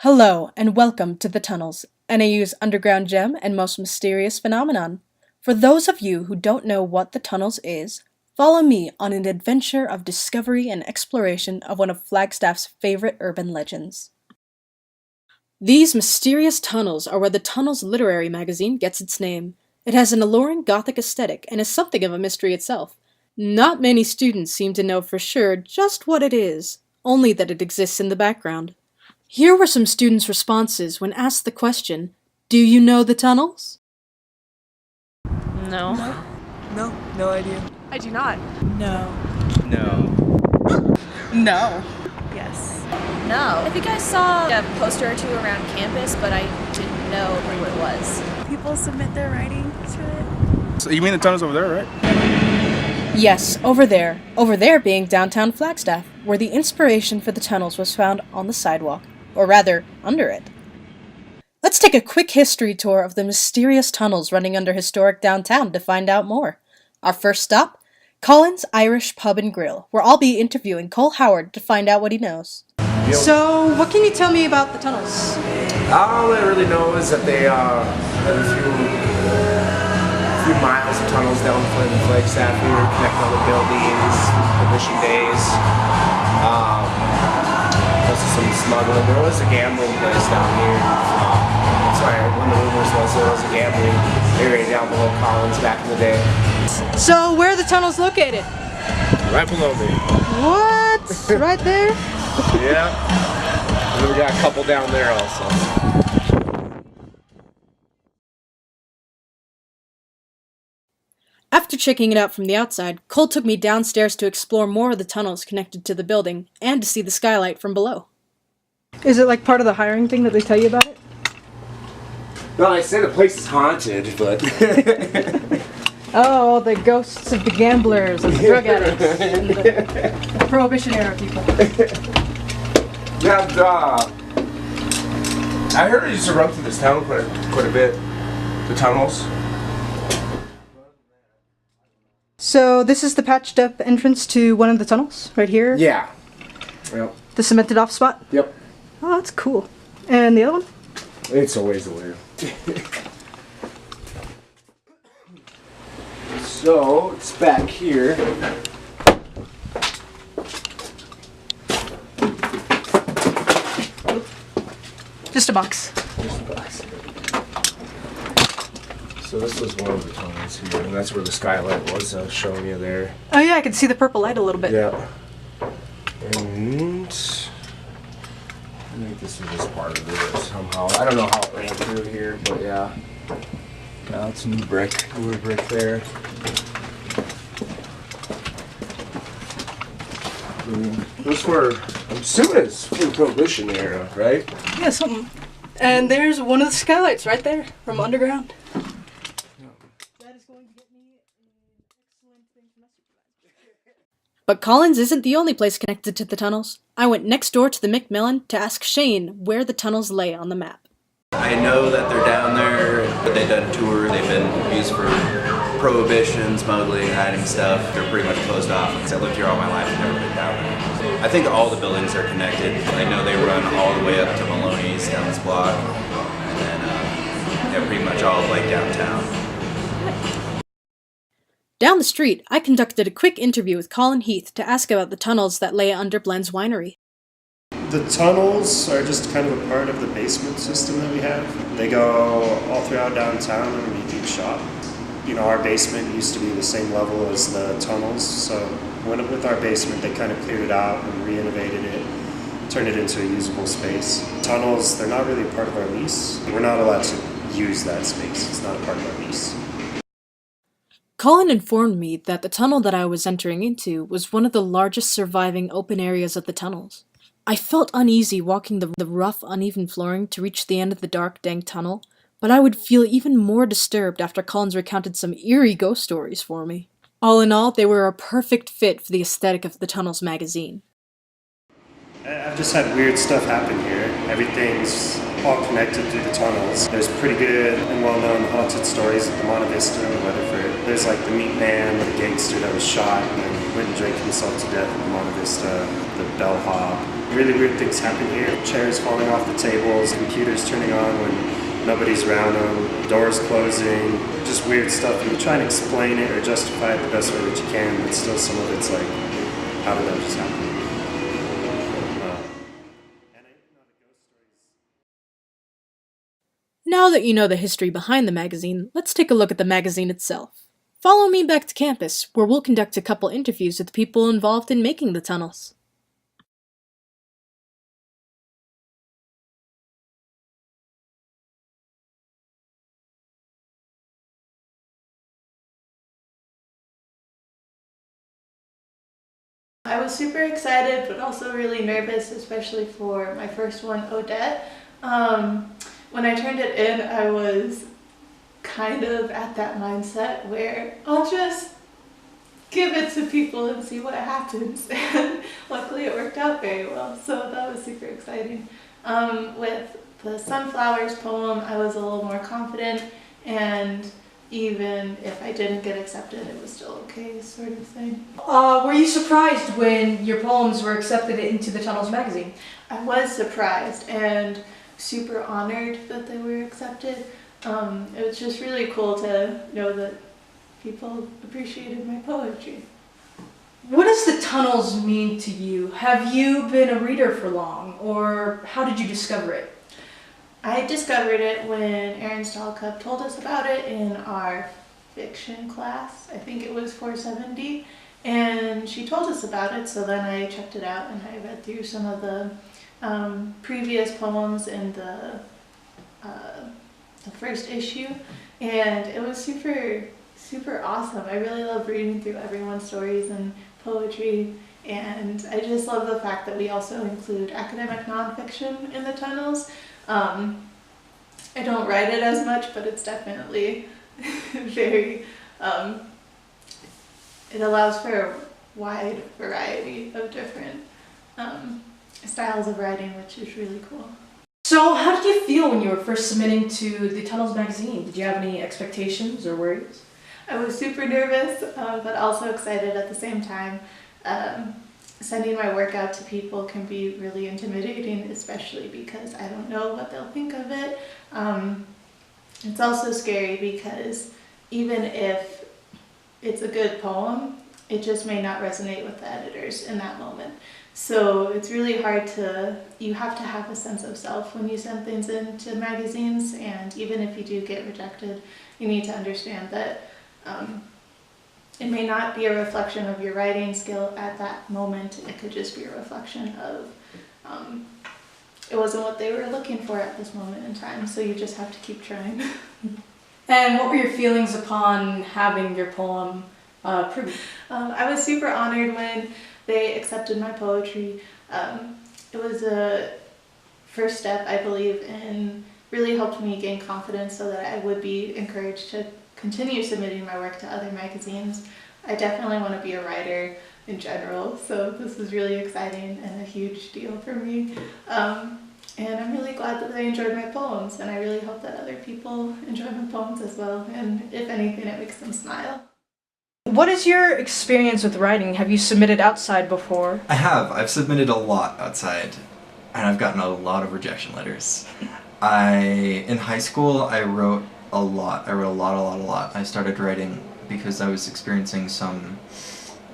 Hello, and welcome to The Tunnels, NAU's underground gem and most mysterious phenomenon. For those of you who don't know what The Tunnels is, follow me on an adventure of discovery and exploration of one of Flagstaff's favorite urban legends. These mysterious tunnels are where The Tunnels literary magazine gets its name. It has an alluring Gothic aesthetic and is something of a mystery itself. Not many students seem to know for sure just what it is, only that it exists in the background. Here were some students' responses when asked the question, "Do you know the tunnels?" No. No idea. I do not. No. No. No. Yes. No. I think I saw a poster or two around campus, but I didn't know what it was. People submit their writing to it. So you mean the tunnels over there, right? Yes, over there. Over there being downtown Flagstaff, where the inspiration for the tunnels was found on the sidewalk, or rather, under it. Let's take a quick history tour of the mysterious tunnels running under historic downtown to find out more. Our first stop, Colin's Irish Pub and Grill, where I'll be interviewing Cole Howard to find out what he knows. So, what can you tell me about the tunnels? All I really know is that they have a few miles of tunnels down Flint and Flagstaff here, connecting all the buildings, prohibition days. Also some smuggling. There was a gambling place down here. Sorry, one of the rumors was there was a gambling area down below Collins back in the day. So, where are the tunnels located? Right below me. What? Right there? Yeah. And then we got a couple down there also. After checking it out from the outside, Cole took me downstairs to explore more of the tunnels connected to the building, and to see the skylight from below. Is it like part of the hiring thing that they tell you about it? Well, I say the place is haunted, but... Oh, the ghosts of the gamblers and the drug addicts and the Prohibition era people. Yeah, I heard it used to run through this town quite a bit. The tunnels. So this is the patched up entrance to one of the tunnels, right here? Yeah. Yep. The cemented off spot? Yep. Oh, that's cool. And the other one? It's a ways away. So, it's back here. Just a box. Just a box. So this was one of the tunnels here, and that's where the skylight was showing you there. Oh yeah, I can see the purple light a little bit. Yeah. And I think this was just part of it somehow. I don't know how it ran through here, but yeah. Now it's new brick. Newer brick there. Those were, I'm assuming it's for the Prohibition era, right? Yeah, something. And there's one of the skylights right there from underground. That is going to get me an excellent thing for my supervisor. But Collins isn't the only place connected to the tunnels. I went next door to the Macmillan to ask Shane where the tunnels lay on the map. I know that they're down there, but they've done a tour. They've been used for prohibition, smuggling, hiding stuff. They're pretty much closed off. I lived here all my life and never been down there. I think all the buildings are connected. I know they run all the way up to Maloney's down this block, and then they're pretty much all like downtown. Down the street, I conducted a quick interview with Colin Heath to ask about the tunnels that lay under Blend's Winery. The tunnels are just kind of a part of the basement system that we have. They go all throughout downtown underneath each shop. You know, our basement used to be the same level as the tunnels, so with our basement they kind of cleared it out and re-innovated it, turned it into a usable space. Tunnels, they're not really a part of our lease. We're not allowed to use that space. It's not a part of our lease. Colin informed me that the tunnel that I was entering into was one of the largest surviving open areas of the tunnels. I felt uneasy walking the rough, uneven flooring to reach the end of the dark, dank tunnel, but I would feel even more disturbed after Collins recounted some eerie ghost stories for me. All in all, they were a perfect fit for the aesthetic of the Tunnels magazine. I've just had weird stuff happen here. Everything's all connected through the tunnels. There's pretty good and well-known haunted stories at the Monte Vista and Weatherford. There's like the meat man, the gangster that was shot and then went and drank himself to death at the Monte Vista, the bellhop. Really weird things happen here. Chairs falling off the tables, computers turning on when nobody's around them, doors closing, just weird stuff. And you try and explain it or justify it the best way that you can, but still some of it's like, how did that just happen? Now that you know the history behind the magazine, let's take a look at the magazine itself. Follow me back to campus, where we'll conduct a couple interviews with the people involved in making the tunnels. I was super excited, but also really nervous, especially for my first one, Odette. When I turned it in, I was kind of at that mindset where I'll just give it to people and see what happens. And luckily it worked out very well, so that was super exciting. With the Sunflowers poem, I was a little more confident, and even if I didn't get accepted, it was still okay, sort of thing. Were you surprised when your poems were accepted into the Tunnels magazine? I was surprised and super honored that they were accepted. It was just really cool to know that people appreciated my poetry. What does the Tunnels mean to you? Have you been a reader for long, or how did you discover it? I discovered it when Erin Stahlcup told us about it in our fiction class. I think it was 470, and she told us about it, so then I checked it out and I read through some of the previous poems in the first issue, and it was super awesome. I really love reading through everyone's stories and poetry, and I just love the fact that we also include academic nonfiction in the Tunnels. I don't write it as much, but it's definitely very, it allows for a wide variety of different styles of writing, which is really cool. So, how did you feel when you were first submitting to the Tunnels magazine? Did you have any expectations or worries? I was super nervous, but also excited at the same time. Sending my work out to people can be really intimidating, especially because I don't know what they'll think of it. It's also scary because even if it's a good poem, it just may not resonate with the editors in that moment. So it's really hard you have to have a sense of self when you send things into magazines, and even if you do get rejected, you need to understand that it may not be a reflection of your writing skill at that moment. It could just be a reflection of it wasn't what they were looking for at this moment in time, so you just have to keep trying. And what were your feelings upon having your poem proved? I was super honored when they accepted my poetry. It was a first step, I believe, and really helped me gain confidence so that I would be encouraged to continue submitting my work to other magazines. I definitely want to be a writer in general, so this is really exciting and a huge deal for me. And I'm really glad that they enjoyed my poems, and I really hope that other people enjoy my poems as well, and if anything, it makes them smile. What is your experience with writing? Have you submitted outside before? I have. I've submitted a lot outside, and I've gotten a lot of rejection letters. In high school, I wrote a lot. I wrote a lot. I started writing because I was experiencing some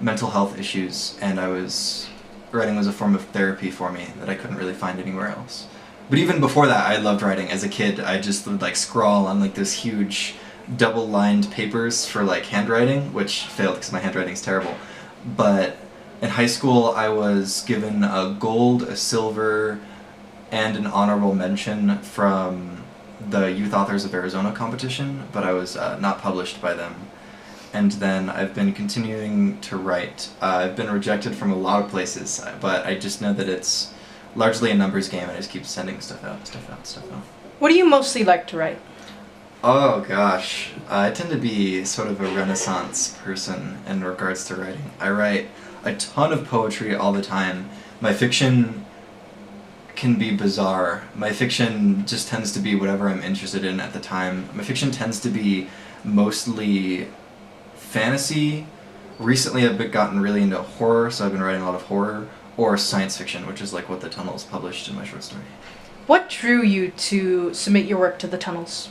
mental health issues, and writing was a form of therapy for me that I couldn't really find anywhere else. But even before that, I loved writing. As a kid, I just would scrawl on this huge double-lined papers for handwriting, which failed because my handwriting's terrible. But in high school, I was given a gold, a silver, and an honorable mention from the Youth Authors of Arizona competition, but I was not published by them. And then I've been continuing to write. I've been rejected from a lot of places, but I just know that it's largely a numbers game, and I just keep sending stuff out. What do you mostly like to write? Oh gosh, I tend to be sort of a Renaissance person in regards to writing. I write a ton of poetry all the time. My fiction can be bizarre. My fiction just tends to be whatever I'm interested in at the time. My fiction tends to be mostly fantasy. Recently I've gotten really into horror, so I've been writing a lot of horror, or science fiction, which is like what the Tunnels published in my short story. What drew you to submit your work to the Tunnels?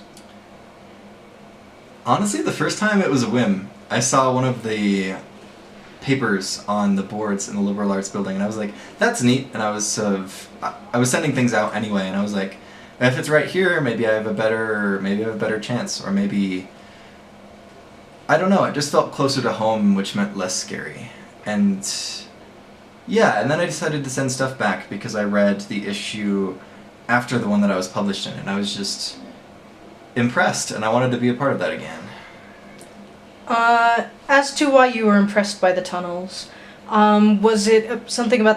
Honestly, the first time it was a whim. I saw one of the papers on the boards in the liberal arts building, and I was like, that's neat. And I was sending things out anyway, and I was like, if it's right here, maybe I have a better chance, or maybe, I don't know, it just felt closer to home, which meant less scary. And yeah, and then I decided to send stuff back because I read the issue after the one that I was published in, and I was just impressed, and I wanted to be a part of that again. As to why you were impressed by the Tunnels, was it something about